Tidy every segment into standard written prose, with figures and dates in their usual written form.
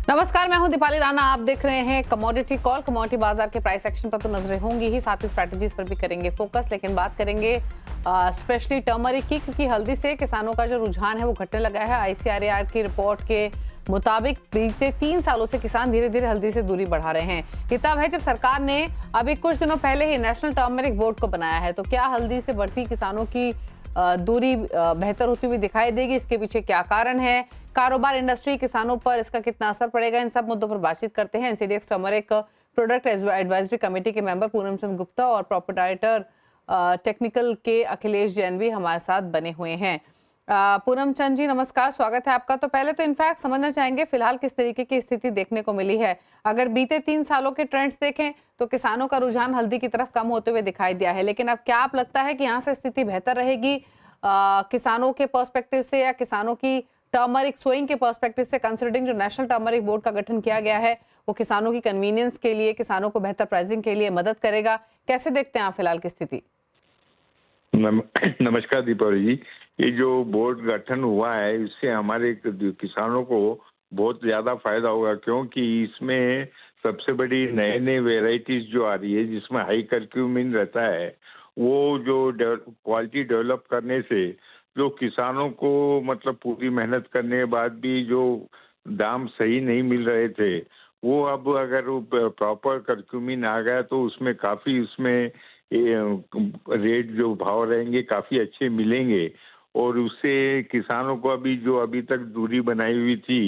नमस्कार, मैं हूं दीपाली राणा। आप देख रहे हैं कमोडिटी कॉल। कमोडिटी बाजार के प्राइस एक्शन पर तो नजरें होंगी ही, साथ ही स्ट्रैटेजीज पर भी करेंगे फोकस। लेकिन बात करेंगे स्पेशली टर्मरिक की, क्योंकि हल्दी से किसानों का जो रुझान है वो घटने लगा है। आईसीआरआर की रिपोर्ट के मुताबिक बीते 3 सालों से किसान धीरे धीरे हल्दी से दूरी बढ़ा रहे हैं। ये तब है जब सरकार ने अभी कुछ दिनों पहले ही नेशनल टर्मरिक बोर्ड को बनाया है। तो क्या हल्दी से बढ़ती किसानों की दूरी बेहतर होती हुई दिखाई देगी? इसके पीछे क्या कारण है? कारोबार, इंडस्ट्री, किसानों पर इसका कितना असर पड़ेगा? इन सब मुद्दों पर बातचीत करते हैं। NCDEX turmeric product advisory committee के मेंबर पूनम चंद गुप्ता और प्रोप्राइटर टेक्निकल के अखिलेश जैन भी हमारे साथ बने हुए हैं। पूनम चंद जी, नमस्कार, स्वागत है आपका। तो पहले तो इनफैक्ट समझना चाहेंगे फिलहाल किस तरीके की स्थिति देखने को मिली है। अगर बीते 3 सालों के ट्रेंड्स देखें तो किसानों का रुझान हल्दी की तरफ कम होते हुए दिखाई दिया है, लेकिन अब क्या आप लगता है कि यहाँ से स्थिति बेहतर रहेगी किसानों के पर्सपेक्टिव से, या किसानों की टर्मरिक सोइंग के पर्सपेक्टिव से, कंसिडरिंग जो नेशनल टर्मरिक बोर्ड का गठन किया गया है वो किसानों की कन्वीनियंस के लिए, किसानों को बेहतर प्राइसिंग के लिए मदद करेगा? कैसे देखते हैं आप फिलहाल की स्थिति? नमस्कार दीपावली जी। ये जो बोर्ड गठन हुआ है इससे हमारे किसानों को बहुत ज्यादा फायदा होगा, क्योंकि इसमें सबसे बड़ी नए नए वेराइटीज जो आ रही है जिसमें हाई कर्क्यूमिन रहता है, वो जो क्वालिटी डेवलप करने से जो किसानों को मतलब पूरी मेहनत करने के बाद भी जो दाम सही नहीं मिल रहे थे, वो अब अगर प्रॉपर कर्क्यूमिन आ गया तो उसमें काफी उसमें रेट जो भाव रहेंगे काफी अच्छे मिलेंगे। और उससे किसानों को अभी तक दूरी बनाई हुई थी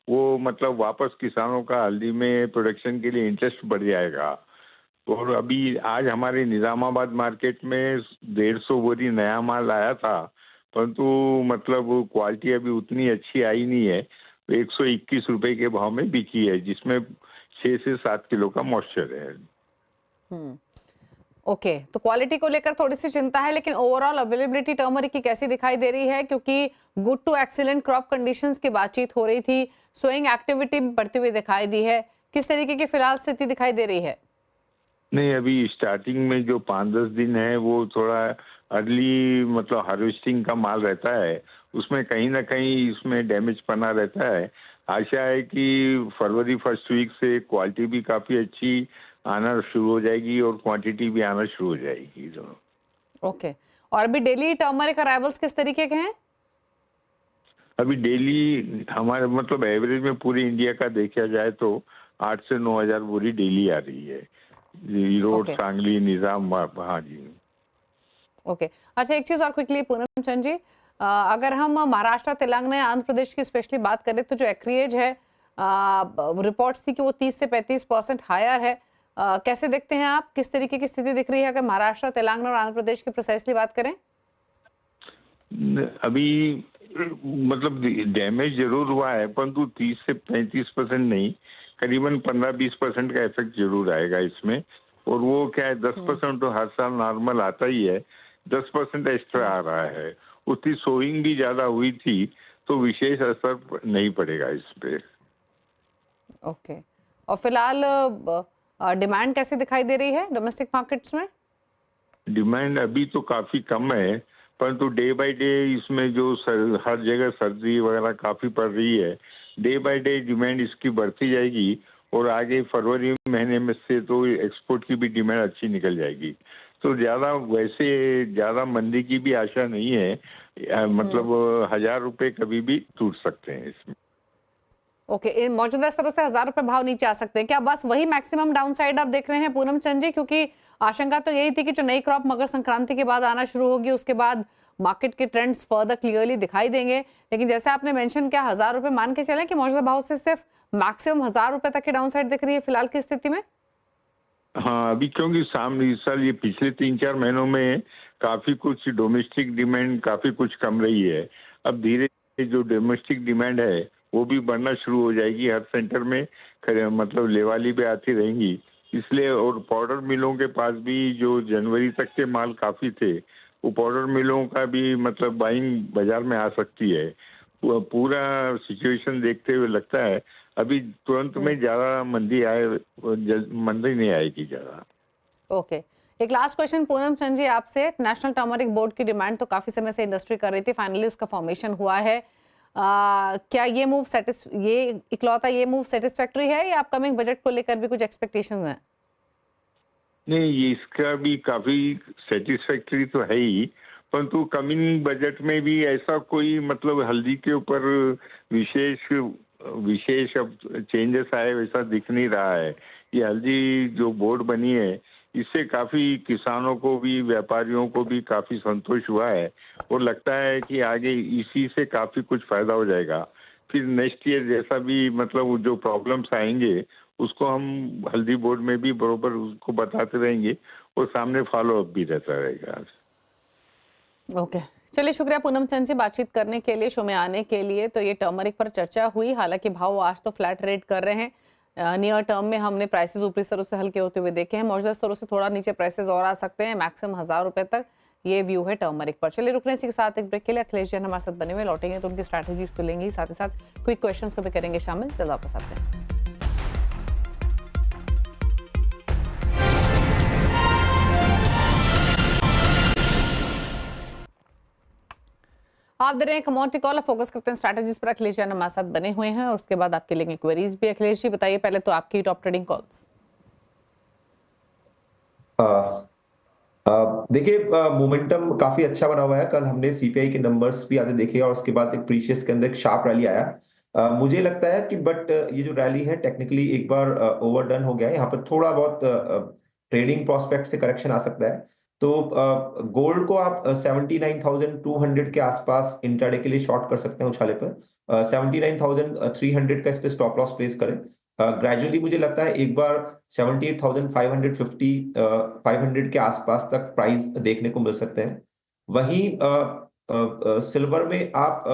वो मतलब वापस किसानों का हल्दी में प्रोडक्शन के लिए इंटरेस्ट बढ़ जाएगा। और अभी आज हमारे निजामाबाद मार्केट में 150 बोरी नया माल आया था, परंतु मतलब क्वालिटी अभी उतनी अच्छी आई नहीं है। 121 रुपए के भाव में बिकी है, जिसमें 6 से 7 किलो का मॉइस्चर है। ओके, तो क्वालिटी को लेकर थोड़ी सी चिंता है, लेकिन ओवरऑल अवेलेबिलिटी टर्मरिक की कैसी दिखाई दे रही है? क्योंकि good to excellent crop conditions की बातचीत हो रही थी, सोइंग एक्टिविटी बढ़ती हुई दिखाई दी है। किस तरीके की फिलहाल स्थिति दिखाई दे रही है? नहीं, अभी स्टार्टिंग में जो 5-10 दिन है वो थोड़ा अर्ली मतलब हार्वेस्टिंग का माल रहता है, उसमें कहीं ना कहीं इसमें डैमेज पना रहता है। आशा है कि फरवरी फर्स्ट वीक से क्वालिटी भी काफी अच्छी आना शुरू हो जाएगी और क्वांटिटी भी आना शुरू हो जाएगी। ओके, और अभी डेली टर्मरिक अराइवल्स किस तरीके के हैं? अभी डेली हमारे मतलब एवरेज में पूरे इंडिया का देखा जाए तो 8 से 9 हजार बोरी डेली आ रही है। रोड, सांगली, निजाम, हाँ जी। ओके, अच्छा, एक चीज और क्विकली पूनम चंद जी, अगर हम महाराष्ट्र, तेलंगाना, आंध्र प्रदेश की स्पेशली बात करें तो जो एक्रिएज है, रिपोर्ट्स थी कि वो 30 से 35% हायर है। कैसे देखते हैं आप? किस तरीके की स्थिति दिख रही है अगर महाराष्ट्र, तेलंगाना और आंध्र प्रदेश की प्रिसाइसली बात करें? अभी मतलब डैमेज जरूर हुआ है, परंतु 30 से 35% नहीं, करीबन 15-20% का इफेक्ट जरूर आएगा इसमें। और वो क्या है, 10% तो हर साल नॉर्मल आता ही है, 10% एक्स्ट्रा आ रहा है। उसकी सोइंग भी ज्यादा हुई थी तो विशेष असर नहीं पड़ेगा इस पे। ओके, और फिलहाल डिमांड कैसी दिखाई दे रही है डोमेस्टिक मार्केट्स में? डिमांड अभी तो काफी कम है, परंतु डे बाय डे इसमें जो हर जगह सर्दी वगैरह काफी पड़ रही है, डे बाय डे डिमांड इसकी बढ़ती जाएगी। और आगे फरवरी महीने में से तो एक्सपोर्ट की भी डिमांड अच्छी निकल जाएगी। तो ज्यादा मंदी की भी आशा नहीं है, मतलब 1000 रुपए कभी भी टूट सकते हैं इसमें। ओके, मौजूदा स्तरों से 1000 रुपए भाव नीचे आ सकते हैं क्या? बस वही मैक्सिमम डाउन साइड आप देख रहे हैं पूनम चंद जी? क्योंकि आशंका तो यही थी कि जो नई क्रॉप मकर संक्रांति के बाद आना शुरू होगी उसके बाद मार्केट के ट्रेंड्स फर्दर क्लियरली दिखाई देंगे, लेकिन जैसे आपने मेंशन किया 1000 रुपए मान के चलें कि मौजूदा भाव से सिर्फ मैक्सिमम 1000 रुपए तक की डाउन साइड दिख रही है फिलहाल की स्थिति में? हाँ, अभी क्योंकि सामने इस साल ये पिछले 3-4 महीनों में काफी कुछ डोमेस्टिक डिमांड काफी कुछ कम रही है। अब धीरे धीरे जो डोमेस्टिक डिमांड है वो भी बढ़ना शुरू हो जाएगी। हर सेंटर में मतलब लेवाली भी आती रहेंगी, इसलिए। और पाउडर मिलों के पास भी जो जनवरी तक के माल काफी थे, वो पाउडर मिलों का भी मतलब बाइंग बाजार में आ सकती है। पूरा सिचुएशन देखते हुए लगता है अभी तुरंत में ज्यादा मंदी नहीं आएगी ज्यादा। ओके, एक लास्ट क्वेश्चन पूनम चंद जी आपसे। नेशनल टर्मरिक बोर्ड की डिमांड तो काफी समय से इंडस्ट्री कर रही थी, फाइनली उसका फॉर्मेशन हुआ है। क्या ये इकलौता ये मूव सेटिस्फैक्टरी है या अपकमिंग बजट को लेकर भी कुछ एक्सपेक्टेशंस हैं? नहीं, ये इसका भी काफी सेटिस्फैक्टरी तो है ही, परंतु कमिंग बजट में भी ऐसा कोई मतलब हल्दी के ऊपर विशेष विशेष अब चेंजेस आए वैसा दिख नहीं रहा है। ये हल्दी जो बोर्ड बनी है इससे काफी किसानों को भी व्यापारियों को भी काफी संतोष हुआ है और लगता है कि आगे इसी से काफी कुछ फायदा हो जाएगा। फिर नेक्स्ट ईयर जैसा भी मतलब जो प्रॉब्लम्स आएंगे उसको हम हल्दी बोर्ड में भी बरोबर उसको बताते रहेंगे और सामने फॉलो अप भी रहता रहेगा। ओके, चलिए शुक्रिया पूनम चंद जी बातचीत करने के लिए, शो में आने के लिए। तो ये टर्मरिक पर चर्चा हुई, हालांकि भाव आज तो फ्लैट रेट कर रहे हैं। नियर टर्म में हमने प्राइसेस ऊपरी स्तरों से हल्के होते हुए देखे हैं, मौजूदा स्तरों से थोड़ा नीचे प्राइसेस और आ सकते हैं, मैक्सिमम 1000 रुपए तक ये व्यू है टर्मरिक पर। चलिए रुकने इसी के साथ एक ब्रेक के लिए। अखिलेश जैन हमारे साथ बने हुए, लौटेंगे तो उनकी स्ट्रैटेजीज तो लेंगे ही, साथ ही साथ क्विक क्वेश्चंस को भी करेंगे शामिल। जल्द वापस आते हैं। आप दे रहे हैं कमोडिटी कॉल, फोकस करते हैं स्ट्रैटेजीज पर। अखिलेश जैन हमारे साथ बने हुए हैं और उसके बाद आपके लिए क्वेरीज भी। अखिलेश जी बताइए पहले तो आपकी टॉप ट्रेडिंग कॉल्स। देखिए, मोमेंटम काफी अच्छा बना हुआ है। कल हमने सीपीआई के नंबर्स भी आते देखे और उसके बाद एक प्रीशियस के अंदर एक शार्प रैली आया। मुझे लगता है कि बट ये जो रैली है टेक्निकली एक बार ओवरडन हो गया है। यहाँ पर थोड़ा बहुत ट्रेडिंग प्रोस्पेक्ट से करेक्शन आ सकता है। तो गोल्ड को आप 79,200 के आसपास इंट्राडे के लिए शॉर्ट कर सकते हैं उछाले पर। 79,300 का इस पे स्टॉप लॉस प्लेस करें। ग्रेजुअली मुझे लगता है एक बार 78,550 500 के आसपास तक प्राइस देखने को मिल सकते हैं। वहीं सिल्वर में आप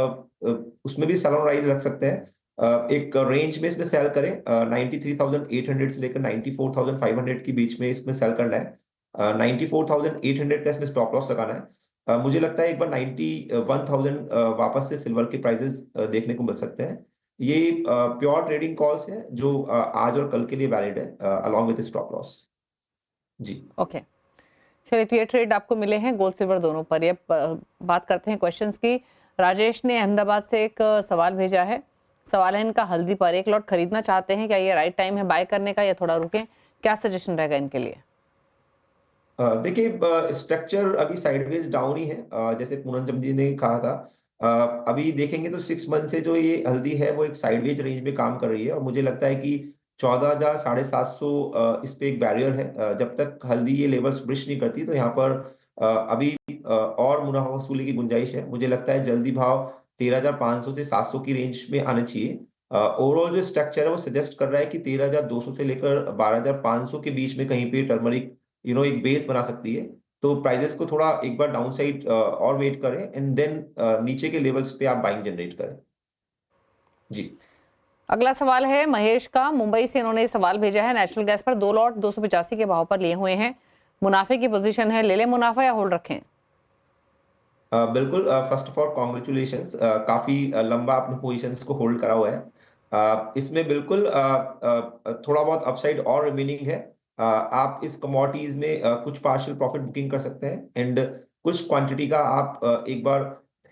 उसमें भी सेल ऑन राइज रख सकते हैं। एक रेंज में इसमें सेल करें, 93,800 से लेकर 94,500 के बीच में इसमें सेल करना है। 94,800 का इसमें स्टॉप लॉस लगाना है। मुझे लगता है एक बार 91,000 वापस से सिल्वर के प्राइसेस देखने को मिल सकते हैं। ये प्योर ट्रेडिंग कॉल्स हैं जो आज और कल के लिए वैलिड है अलॉन्ग विद स्टॉप लॉस। जी ओके, चलिए तो ये ट्रेड आपको मिले हैं गोल्ड सिल्वर दोनों पर। ये बात करते हैं क्वेश्चंस की। राजेश ने अहमदाबाद से एक सवाल भेजा है। सवाल है इनका हल्दी पर, एक लॉट खरीदना चाहते हैं, क्या ये राइट टाइम है बाय करने का या थोड़ा रुकें? क्या सजेशन रहेगा इनके लिए? देखिए, स्ट्रक्चर अभी साइडवेज डाउन ही है, जैसे पूनम चंद जी ने कहा था। अभी देखेंगे तो 6 मंथ से जो ये हल्दी है वो एक साइडवेज रेंज में काम कर रही है और मुझे लगता है कि 14,000 750 इस पे एक बैरियर है। जब तक हल्दी ये लेवल्स ब्रिश नहीं करती तो यहाँ पर अभी और मुनाफा वसूली की गुंजाइश है। मुझे लगता है जल्दी भाव 13,500 से 700 की रेंज में आना चाहिए। ओवरऑल जो स्ट्रक्चर है वो सजेस्ट कर रहा है कि 13,200 से लेकर 12,500 के बीच में कहीं पे टर्मरिक एक बेस बना सकती है। तो प्राइजेस को थोड़ा एक बार डाउन साइड और वेट करें एंड देन नीचे के लेवल्स पे आप बाइंग जनरेट करें। जी, अगला सवाल है महेश का, मुंबई से इन्होंने सवाल भेजा है। नेचुरल गैस पर 2 लॉट 285 के भाव पर लिए हुए हैं, मुनाफे की पोजीशन है, ले ले मुनाफा या होल्ड रखें? बिल्कुल। फर्स्ट ऑफ ऑल कॉन्ग्रेचुलेशंस, काफी लंबा आपने पोजीशंस को होल्ड करा हुआ है। इसमें बिल्कुल थोड़ा बहुत अपसाइड और रिमेनिंग है। आप इस कमोडिटीज में कुछ पार्शियल प्रॉफिट बुकिंग कर सकते हैं एंड कुछ क्वांटिटी का आप एक बार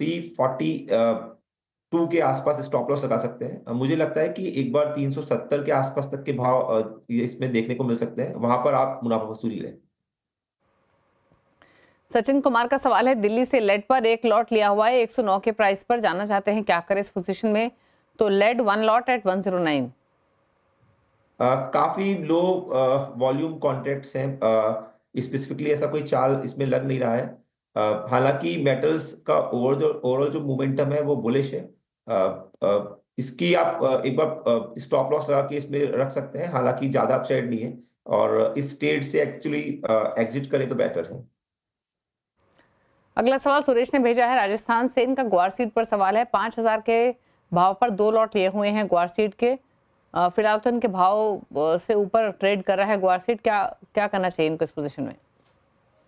342 के आसपास स्टॉप लॉस लगा सकते हैं। मुझे लगता है कि एक बार 370 के आसपास तक के भाव इसमें देखने को मिल सकते हैं, वहां पर आप मुनाफा वसूली लें। सचिन कुमार का सवाल है, दिल्ली से लेड पर एक लॉट लिया हुआ है 109 के प्राइस पर, जानना चाहते हैं क्या करें इस पोजीशन में? तो लेड 1 लॉट एट 109। काफी लो वॉल्यूम कॉन्ट्रैक्ट्स हैं। स्पेसिफिकली ऐसा कोई चाल इसमें लग नहीं रहा है। हालांकि मेटल्स का ओवरऑल जो मोमेंटम है वो बुलिश है। इसकी आप एक बार स्टॉप लॉस लगा के इसमें रख सकते हैं, हालांकि ज्यादा अपसाइड नहीं है और इस ट्रेड से एक्चुअली एग्जिट करें तो बेटर है। अगला सवाल सुरेश ने भेजा है राजस्थान से। इनका ग्वार सीड पर सवाल है, 5,000 के भाव पर 2 लॉट लिए हुए हैं ग्वार सीड के। फिलहाल तो इनके भाव से ऊपर ट्रेड कर रहा है ग्वार सीड, क्या करना चाहिए इनको इस पोजीशन में?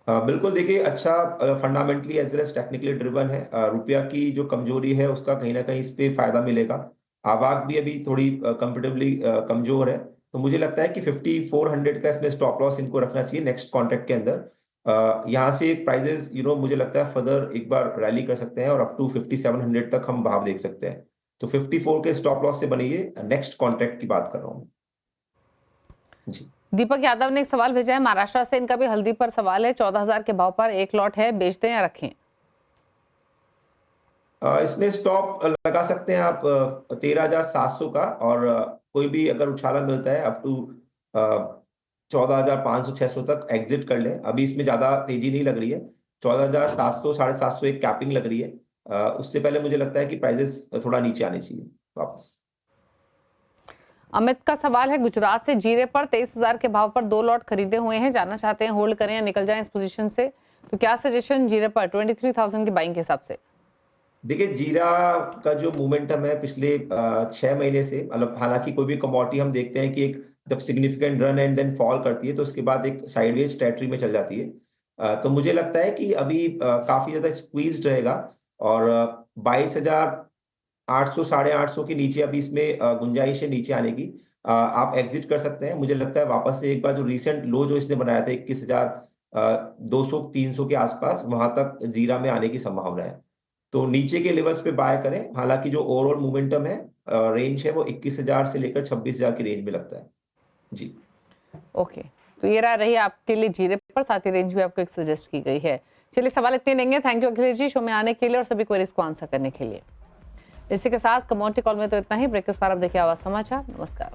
बिल्कुल, देखिए अच्छा fundamentally as well as technically driven है। रुपया की जो कमजोरी है उसका कहीं ना कहीं इस पे फायदा मिलेगा। आवाक भी अभी थोड़ी कंपेरेटिवली कमजोर है, तो मुझे लगता है कि 5400 का इसमें स्टॉप लॉस इनको रखना चाहिए नेक्स्ट कॉन्ट्रैक्ट के अंदर। यहाँ से प्राइजेस मुझे लगता है फर्दर एक बार रैली कर सकते हैं और अप टू 5700 तक हम भाव देख सकते हैं। तो 54 के स्टॉप लॉस से बनिए। नेक्स्ट कॉन्ट्रैक्ट की बात कर रहा हूँ जी। दीपक यादव ने एक सवाल भेजा है महाराष्ट्र से, इनका भी हल्दी पर सवाल है। 14,000 के भाव पर एक लॉट है, बेच दें या रखें? इसमें स्टॉप लगा सकते हैं आप 13,700 का, और कोई भी अगर उछाला मिलता है अप टू 14,500 600 तक एग्जिट कर लें। अभी इसमें ज्यादा तेजी नहीं लग रही है। 14,700 750 एक कैपिंग लग रही है। उससे पहले मुझे लगता है कि प्राइसेस थोड़ा नीचे आने चाहिए वापस। अमित का सवाल है गुजरात से, जीरे पर 23,000 के भाव पर 2 लॉट खरीदे हुए हैं, जानना चाहते हैं होल्ड करें या निकल जाएं इस पोजीशन से। तो क्या सजेशन जीरे पर 23,000 की बाइंग के हिसाब से? देखिए, जीरा का जो मोमेंटम है पिछले 6 महीने से, मतलब हालांकि कोई भी कमोडिटी हम देखते हैं कि एक जब significant run and then fall करती है तो उसके बाद एक साइडवेज टेरिटरी में चल जाती है। तो मुझे लगता है कि अभी काफी ज्यादा स्क्वीज्ड रहेगा, और 22,800 850 के नीचे अभी इसमें गुंजाइश है नीचे आने की। आप एग्जिट कर सकते हैं। मुझे लगता है वापस से एक बार जो रिसेंट लो जो इसने बनाया था 21,200 300 के आसपास, वहां तक जीरा में आने की संभावना है। तो नीचे के लेवल्स पे बाय करें। हालांकि जो ओवरऑल मोमेंटम है, रेंज है, वो 21,000 से लेकर 26,000 की रेंज में लगता है जी। ओके, तो ये रही आपके लिए जीरे पर, साथ ही रेंज भी आपको एक सजेस्ट की गई है। चलिए, सवाल इतने लेंगे। Thank you Akhilesh ji show में आने के लिए और सभी क्वेरीज को आंसर करने के लिए। इसी के साथ कमोडिटी कॉल में तो इतना ही। ब्रेक के उस पार आप देखिए आवाज समाचार। नमस्कार।